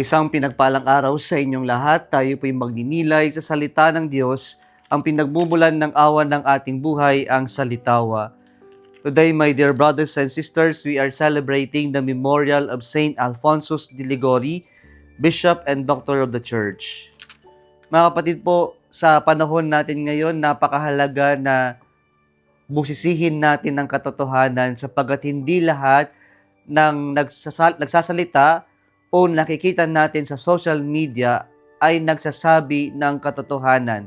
Isang pinagpalang araw sa inyong lahat. Tayo po'y magninilay sa salita ng Diyos, ang pinagmumulan ng awan ng ating buhay, ang salitawa. Today, my dear brothers and sisters, we are celebrating the memorial of Saint Alphonsus de Ligori, Bishop and Doctor of the Church. Mga kapatid po, sa panahon natin ngayon, napakahalaga na busisihin natin ang katotohanan sapagkat hindi lahat ng nagsasalita o nakikita natin sa social media ay nagsasabi ng katotohanan.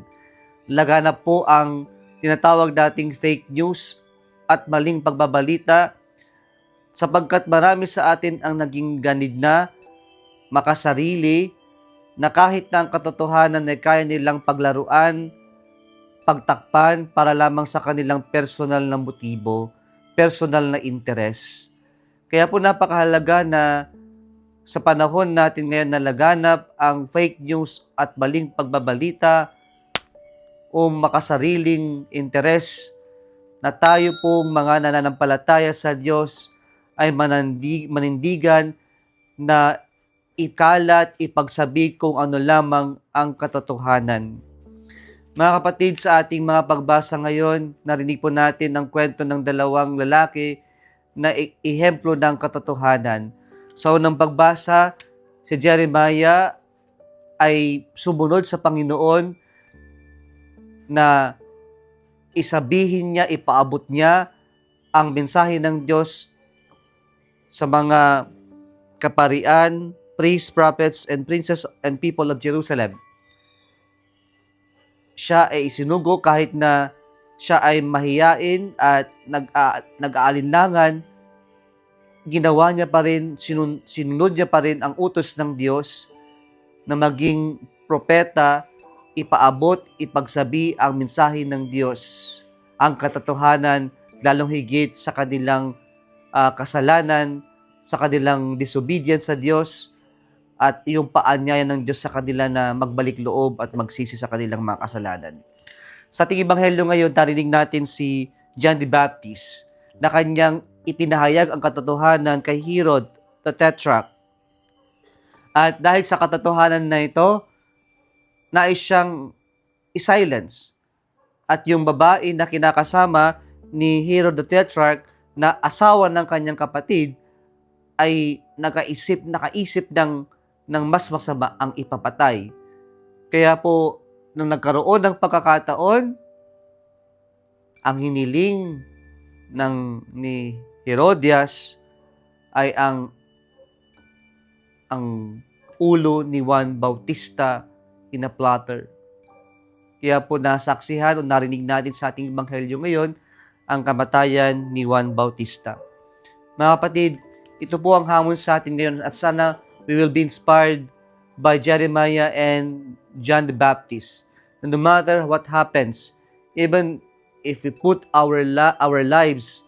Laganap po ang tinatawag nating fake news at maling pagbabalita sapagkat marami sa atin ang naging ganid na, makasarili, na kahit na ang katotohanan ay kaya nilang paglaruan, pagtakpan para lamang sa kanilang personal na motibo, personal na interes. Kaya po napakahalaga na sa panahon natin ngayon na laganap ang fake news at maling pagbabalita o makasariling interes, na tayo pong mga nananampalataya sa Diyos ay manindigan na ikalat, ipagsabi kung ano lamang ang katotohanan. Mga kapatid, sa ating mga pagbasa ngayon, narinig po natin ang kwento ng dalawang lalaki na ehemplo ng katotohanan. Sa unang pagbasa, si Jeremiah ay sumunod sa Panginoon na isabihin niya, ipaabot niya ang mensahe ng Diyos sa mga kaparian, priests, prophets, and princes and people of Jerusalem. Siya ay isinugo kahit na siya ay mahiyain at nag-aalinlangan, ginawa niya pa rin, sinunod niya pa rin ang utos ng Diyos na maging propeta, ipaabot, ipagsabi ang mensahe ng Diyos, ang katotohanan, lalong higit sa kanilang kasalanan, sa kanilang disobedience sa Diyos, at yung paanyaya ng Diyos sa kanila na magbalik loob at magsisi sa kanilang mga kasalanan. Sa ating ebanghelyo ngayon, narinig natin si John the Baptist na kanyang ipinahayag ang katotohanan kay Herod the Tetrarch. At dahil sa katotohanan na ito, nais siyang i-silence. At yung babae na kinakasama ni Herod the Tetrarch na asawa ng kanyang kapatid ay nakaisip ng mas masama ang ipapatay. Kaya po, nung nagkaroon ng pagkakataon, ang hiniling ni Herodias ay ang ulo ni Juan Bautista in a platter. Kaya po nasaksihan o narinig natin sa ating ebanghelyo ngayon ang kamatayan ni Juan Bautista. Mga kapatid, ito po ang hamon sa atin ngayon at sana we will be inspired by Jeremiah and John the Baptist. And no matter what happens, even if we put our lives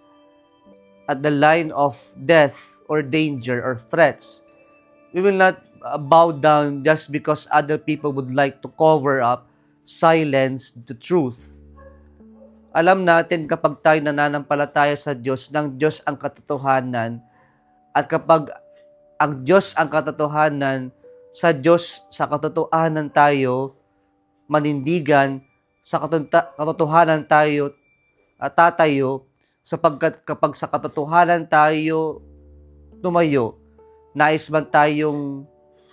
at the line of death or danger or threats, we will not bow down just because other people would like to cover up, silence the truth. Alam natin kapag tayo nananampalataya sa Diyos, ng Diyos ang katotohanan, at kapag ang Diyos ang katotohanan, sa Diyos, sa katotohanan tayo manindigan, sa katotohanan tayo tatayo, sapagkat kapag sa katotohanan tayo tumayo, nais man tayong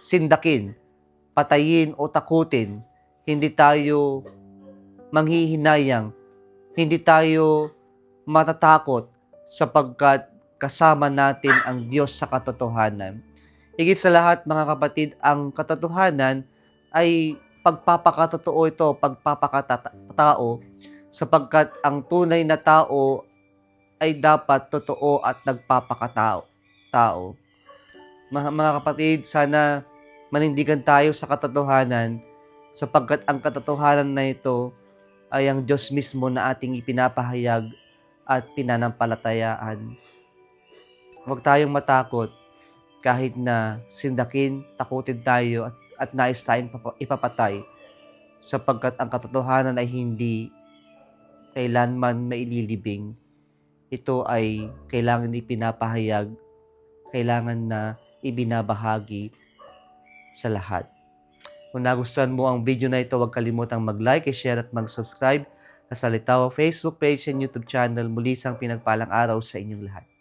sindakin, patayin o takutin, hindi tayo manghihinayang, hindi tayo matatakot sapagkat kasama natin ang Diyos sa katotohanan. Higit sa lahat, mga kapatid, ang katotohanan ay pagpapakatotoo ito, pagpapakatao, sapagkat ang tunay na tao ay dapat totoo at nagpapakatao. Mga kapatid, sana manindigan tayo sa katotohanan, sapagkat ang katotohanan na ito ay ang Diyos mismo na ating ipinapahayag at pinanampalatayaan. Huwag tayong matakot kahit na sindakin, takutin tayo at nais tayong ipapatay, sapagkat ang katotohanan ay hindi kailanman maililibing. Ito ay kailangan ipinapahayag, kailangan na ibinabahagi sa lahat. Kung nagustuhan mo ang video na ito, huwag kalimutang mag-like, i-share at mag-subscribe sa Salitawa Facebook page and YouTube channel. Muli isang pinagpalang araw sa inyong lahat.